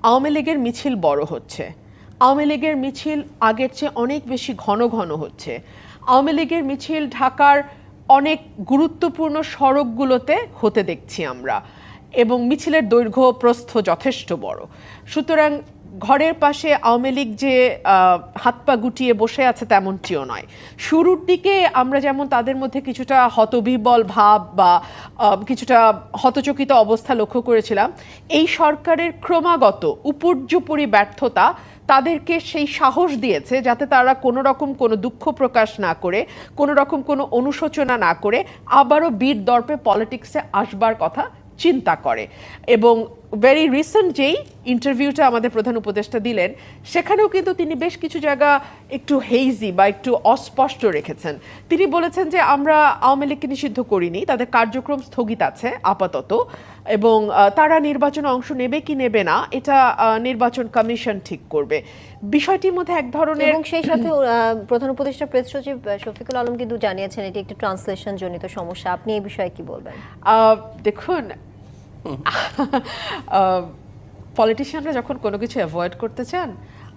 আওয়ামী লীগের মিছিল বড় হচ্ছে, আওয়ামী লীগের মিছিল আগের চেয়ে অনেক বেশি ঘন ঘন হচ্ছে, আওয়ামী লীগের মিছিল ঢাকার অনেক গুরুত্বপূর্ণ সড়কগুলোতে হতে দেখছি আমরা, এবং মিছিলের দৈর্ঘ্য প্রস্থ যথেষ্ট বড়। সুতরাং ঘরের পাশে আওয়ামী লীগ যে হাত পা গুটিয়ে বসে আছে তেমনটিও নয়। শুরুর দিকে আমরা যেমন তাদের মধ্যে কিছুটা হতবিহ্বল ভাব বা কিছুটা হতচকিত অবস্থা লক্ষ্য করেছিলাম, এই সরকারের ক্রমাগত উপর্যুপরি ব্যর্থতা তাদেরকে সেই সাহস দিয়েছে যাতে তারা কোনো রকম কোনো দুঃখ প্রকাশ না করে, কোনো রকম কোনো অনুশোচনা না করে আবারও বীর দর্পে পলিটিক্সে আসবার কথা চিন্তা করে। এবং ভেরি রিসেন্ট যেই ইন্টারভিউটা আমাদের প্রধান উপদেষ্টা দিলেন, সেখানেও কিন্তু তিনি বেশ কিছু জায়গা একটু হেইজি বা একটু অস্পষ্ট রেখেছেন। তিনি বলেছেন যে আমরা আওয়ামী লীগকে নিষিদ্ধ করিনি, তাদের কার্যক্রম স্থগিত আছে আপাতত, এবং তারা নির্বাচনে অংশ নেবে কি নেবে না এটা নির্বাচন কমিশন ঠিক করবে। বিষয়টির মধ্যে এক ধরনের, এবং সেই সাথে প্রধান উপদেষ্টা প্রেস সচিব শফিকুল আলম কিন্তু জানিয়েছেন এটি একটি ট্রান্সলেশন জনিত সমস্যা। আপনি এই বিষয়ে কি বলবেন? দেখুন, পলিটিশিয়ানরা যখন কোনো কিছু অ্যাভয়েড করতে চান,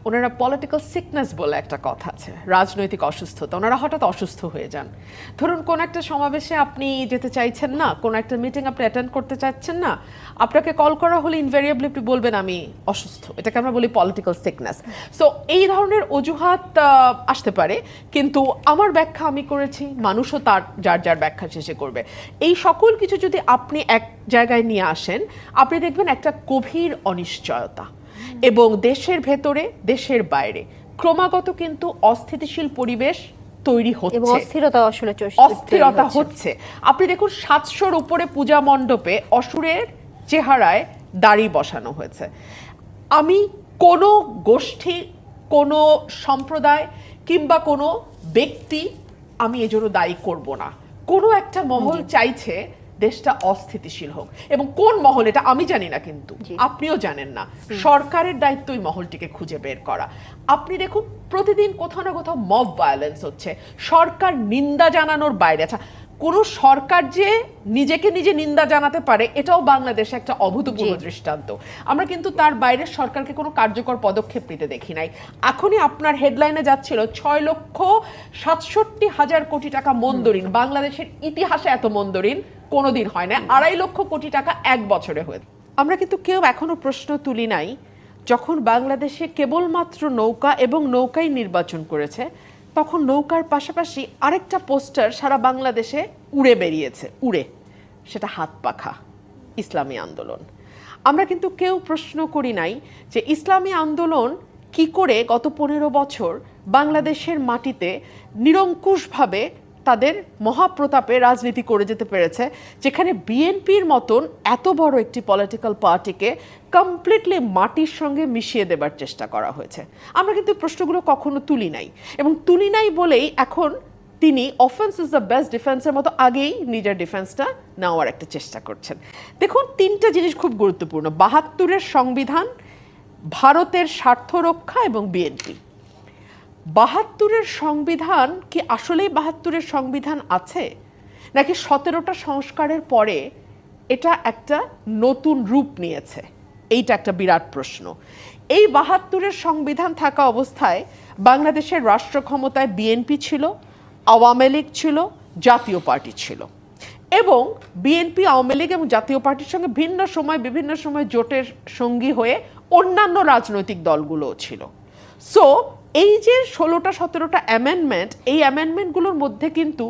ওনারা পলিটিক্যাল সিকনেস বলে একটা কথা আছে, রাজনৈতিক অসুস্থতা, ওনারা হঠাৎ অসুস্থ হয়ে যান। ধরুন কোন একটা সমাবেশে আপনি যেতে চাইছেন না, কোন একটা মিটিং আপনি অ্যাটেন্ড করতে চাচ্ছেন না, আপনাকে কল করা হলে ইনভেরিয়েবলি আপনি বলবেন আমি অসুস্থ। এটাকে আমরা বলি পলিটিক্যাল সিকনেস। সো এই ধরনের অজুহাত আসতে পারে, কিন্তু আমার ব্যাখ্যা আমি করেছি, মানুষও তার যার যার ব্যাখ্যা শেষে করবে। এই সকল কিছু যদি আপনি এক জায়গায় নিয়ে আসেন, আপনি দেখবেন একটা গভীর অনিশ্চয়তা, এবং দেশের ভেতরে দেশের বাইরে ক্রমাগত কিন্তু অস্থিতিশীল পরিবেশ তৈরি হচ্ছে, এবং অস্থিরতা হচ্ছে। আপনি দেখুন 700-র উপরে পূজা মণ্ডপে অসুরের চেহারায় দাড়ি বসানো হয়েছে। আমি কোনো গোষ্ঠী, কোনো সম্প্রদায় কিংবা কোনো ব্যক্তি আমি এজন্য দায়ী করব না। কোনো একটা মহল চাইছে দেশটা অস্থিতিশীল হোক, এবং কোন মহল এটা আমি জানি না, কিন্তু আপনিও জানেন না। সরকারের দায়িত্ব ওই মহলটিকে খুঁজে বের করা। আপনি দেখুন প্রতিদিন কোথাও না কোথাও মব ভায়োলেন্স হচ্ছে, সরকার নিন্দা জানানোর বাইরে। আচ্ছা, কোনো সরকার যে নিজেকে নিজে নিন্দা জানাতে পারে এটাও বাংলাদেশে একটা অভূতপূর্ব দৃষ্টান্ত। আমরা কিন্তু তার বাইরে সরকারকে কোনো কার্যকর পদক্ষেপ নিতে দেখি নাই। এখনই আপনার হেডলাইনে যাচ্ছিল 6,67,000 কোটি টাকা মন্দরিন, বাংলাদেশের ইতিহাসে এত মন্দরিন কোনোদিন হয় না, 2.5 লক্ষ কোটি টাকা এক বছরে হয়েছে। আমরা কিন্তু কেউ এখনো প্রশ্ন তুলি নাই, যখন বাংলাদেশে কেবলমাত্র নৌকা এবং নৌকাই নির্বাচন করেছে, তখন নৌকার পাশাপাশি আরেকটা পোস্টার সারা বাংলাদেশে উড়ে বেরিয়েছে, সেটা হাত পাখা, ইসলামী আন্দোলন। আমরা কিন্তু কেউ প্রশ্ন করি নাই যে ইসলামী আন্দোলন কি করে গত 15 বছর বাংলাদেশের মাটিতে নিরঙ্কুশভাবে তাদের মহাপ্রতাপে রাজনীতি করে যেতে পেরেছে, যেখানে বিএনপির মতন এত বড় একটি পলিটিক্যাল পার্টিকে কমপ্লিটলি মাটির সঙ্গে মিশিয়ে দেবার চেষ্টা করা হয়েছে। আমরা কিন্তু প্রশ্নগুলো কখনো তুলি নাই, এবং তুলি নাই বলেই এখন তিনি অফেন্স ইজ দ্য বেস্ট ডিফেন্সের মতো আগেই নিজের ডিফেন্সটা নেওয়ার একটা চেষ্টা করছেন। দেখুন, 3টা জিনিস খুব গুরুত্বপূর্ণ: 72-এর সংবিধান, ভারতের স্বার্থ রক্ষা, এবং বিএনপি। 72-এর সংবিধান কি আসলেই 72-এর সংবিধান আছে, নাকি 17টা সংস্কারের পরে এটা একটা নতুন রূপ নিয়েছে? এইটা একটা বিরাট প্রশ্ন। এই 72-এর সংবিধান থাকা অবস্থায় বাংলাদেশের রাষ্ট্র ক্ষমতায় বিএনপি ছিল, আওয়ামী লীগ ছিল, জাতীয় পার্টি ছিল, এবং বিএনপি, আওয়ামী লীগ এবং জাতীয় পার্টির সঙ্গে বিভিন্ন সময় জোটের সঙ্গী হয়ে অন্যান্য রাজনৈতিক দলগুলোও ছিল। সো এই যে 16টা 17টা অ্যামেন্ডমেন্ট, এই অ্যামেন্ডমেন্টগুলোর মধ্যে কিন্তু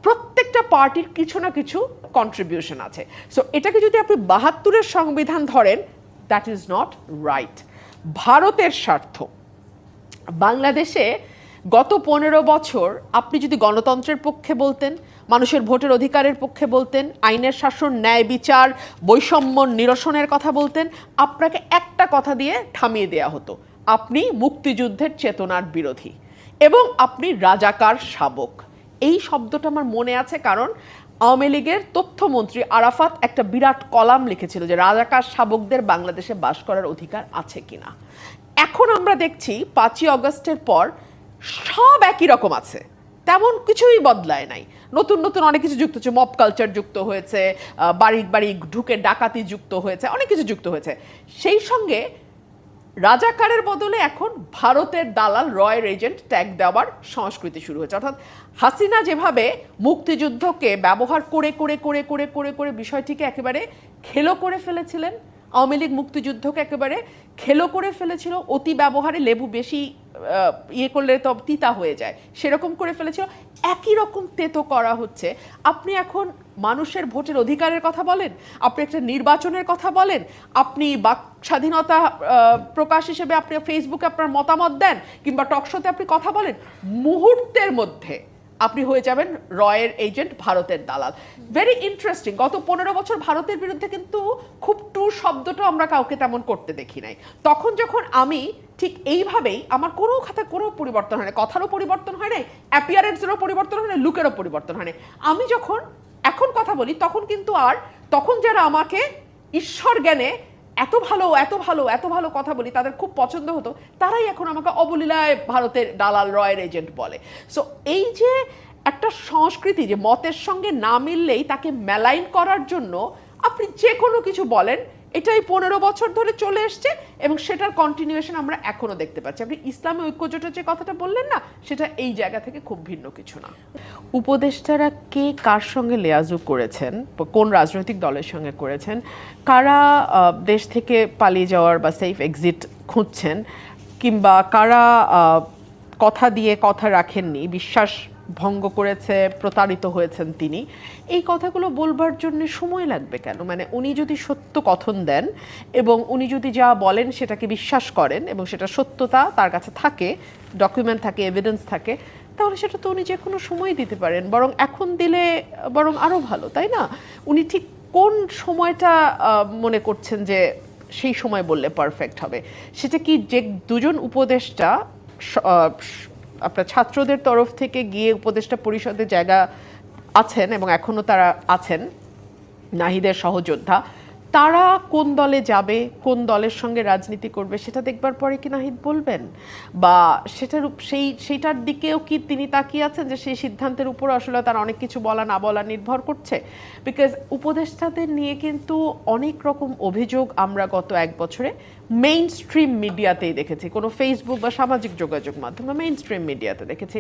প্রত্যেকটা পার্টির কিছু না কিছু কন্ট্রিবিউশন আছে। সো এটাকে যদি আপনি 72-এর সংবিধান ধরেন, দ্যাট ইজ নট রাইট। ভারতের স্বার্থ, বাংলাদেশে গত 15 বছর আপনি যদি গণতন্ত্রের পক্ষে বলতেন, মানুষের ভোটের অধিকারের পক্ষে বলতেন, আইনের শাসন, ন্যায় বিচার, বৈষম্য নিরসনের কথা বলতেন, আপনাকে একটা কথা দিয়ে থামিয়ে দেয়া হতো: আপনি মুক্তিযুদ্ধের চেতনার বিরোধী এবং আপনি রাজাকার শাবক। এই শব্দটা আমার মনে আছে, কারণ আওয়ামী লীগের তথ্যমন্ত্রী আরাফাত একটা বিরাট কলাম লিখেছিল যে রাজাকার শাবকদের বাংলাদেশে বাস করার অধিকার আছে কিনা। এখন আমরা দেখছি 5ই অগস্টের পর সব একই রকম আছে, তেমন কিছুই বদলায় নাই। নতুন নতুন অনেক কিছু যুক্ত হচ্ছে, মব কালচার যুক্ত হয়েছে, বাড়ি বাড়ি ঢুকে ডাকাতি যুক্ত হয়েছে, অনেক কিছু যুক্ত হয়েছে। সেই সঙ্গে রাজাকারের বদলে এখন ভারতের দালাল রয়ের এজেন্ট ট্যাগ দেওয়ার সংস্কৃতি শুরু হয়েছে। অর্থাৎ হাসিনা যেভাবে মুক্তিযুদ্ধকে ব্যবহার করে করে করে করে করে করে বিষয়টিকে একেবারে খেলো করে ফেলেছিলেন, আওয়ামী লীগ মুক্তিযুদ্ধকে একেবারে খেলো করে ফেলেছিল, অতি ব্যবহারে লেবু বেশি ইয়ে করলে তো তিতা হয়ে যায়, সেরকম করে ফেলেছিল। একই রকম তেতো করা হচ্ছে। আপনি এখন মানুষের ভোটের অধিকারের কথা বলেন, আপনি একটা নির্বাচনের কথা বলেন, আপনি বাক স্বাধীনতা প্রকাশ হিসেবে আপনি ফেসবুকে আপনার মতামত দেন কিংবা টকশোতে আপনি কথা বলেন, মুহূর্তের মধ্যে আপনি হয়ে যাবেন রয়ের এজেন্ট, ভারতের দালাল। Very interesting. গত 15 বছর ভারতের বিরুদ্ধে কিন্তু খুব টু শব্দটা আমরা কাউকে তেমন করতে দেখি নাই। তখন যখন আমি ঠিক এইভাবেই, আমার কোনো খাতায় কোনো পরিবর্তন হয় না, কথারও পরিবর্তন হয় নাই, অ্যাপিয়ারেন্সেরও পরিবর্তন হয় না, লুকেরও পরিবর্তন হয় না, আমি যখন এখন কথা বলি তখন কিন্তু তখন যারা আমাকে ঈশ্বর জ্ঞানে এত ভালো এত ভালো এত ভালো কথা বলি তাদের খুব পছন্দ হতো, তারাই এখন আমাকে অবলীলায় ভারতের দালাল রয়ের এজেন্ট বলে। সো এই যে একটা সংস্কৃতি যে মতের সঙ্গে না মিললেই তাকে মেলাইন করার জন্য আপনি যে কোনো কিছু বলেন, এটাই 15 বছর ধরে চলে এসছে এবং সেটার কন্টিনিউয়েশন আমরা এখনো দেখতে পাচ্ছি। আপনি ইসলামী ঐক্যজোটের যে কথাটা বললেন না, সেটা এই জায়গা থেকে খুব ভিন্ন কিছু না। উপদেষ্টারা কে কার সঙ্গে লেয়াজু করেছেন, কোন রাজনৈতিক দলের সঙ্গে করেছেন, কারা দেশ থেকে পালিয়ে যাওয়ার বা সেফ এক্সিট খুঁজছেন, কিংবা কারা কথা দিয়ে কথা রাখেননি, বিশ্বাস ভঙ্গ করেছে, প্রতারিত হয়েছেন তিনি, এই কথাগুলো বলবার জন্য সময় লাগবে কেন? মানে উনি যদি সত্য কথন দেন এবং উনি যদি যা বলেন সেটাকে বিশ্বাস করেন এবং সেটা সত্যতা তার কাছে থাকে, ডকুমেন্ট থাকে, এভিডেন্স থাকে, তাহলে সেটা তো উনি যে কোনো সময় দিতে পারেন। বরং এখন দিলে বরং আরও ভালো, তাই না? উনি ঠিক কোন সময়টা মনে করছেন যে সেই সময় বললে পারফেক্ট হবে? সেটা কি যে দুজন উপদেষ্টা আপনার ছাত্রদের তরফ থেকে গিয়ে উপদেষ্টা পরিষদে জায়গা আছেন এবং এখনো তারা আছেন, নাহিদের সহযোদ্ধা, তারা কোন দলে যাবে, কোন দলের সঙ্গে রাজনীতি করবে সেটা দেখবার পরে কি নাহিদ বলবেন? বা সেইটার দিকেও কি তিনি তাকিয়ে আছেন যে সেই সিদ্ধান্তের উপর আসলে তার অনেক কিছু বলা না বলা নির্ভর করছে? বিকজ উপদেষ্টাদের নিয়ে কিন্তু অনেক রকম অভিযোগ আমরা গত এক বছরে মেইন স্ট্রিম মিডিয়াতেই দেখেছি, কোনো ফেসবুক বা সামাজিক যোগাযোগ মাধ্যমে মেইন স্ট্রিম মিডিয়াতে দেখেছি।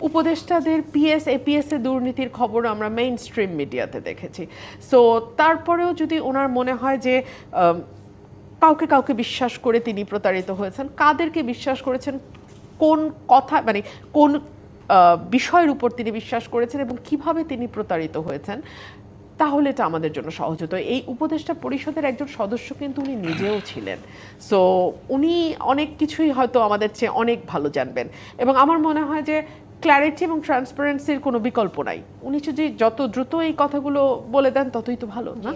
উপদেষ্টাদের পিএস এপিএস এ দুর্নীতির খবর আমরা মেইন স্ট্রিম মিডিয়াতে দেখেছি। সো তারপরেও যদি ওনার মনে হয় যে কাউকে কাউকে বিশ্বাস করে তিনি প্রতারিত হয়েছেন, কাদেরকে বিশ্বাস করেছেন, কোন কথা মানে কোন বিষয়ের উপর তিনি বিশ্বাস করেছেন এবং কিভাবে তিনি প্রতারিত হয়েছেন, তাহলে এটা আমাদের জন্য সহজ হতো। এই উপদেষ্টা পরিষদের একজন সদস্য কিন্তু উনি নিজেও ছিলেন। সো উনি অনেক কিছুই হয়তো আমাদের চেয়ে অনেক ভালো জানবেন এবং আমার মনে হয় যে ক্ল্যারিটি এবং ট্রান্সপারেন্সির কোনো বিকল্প নাই। উনি যদি যত দ্রুত এই কথাগুলো বলে দেন ততই তো ভালো, না?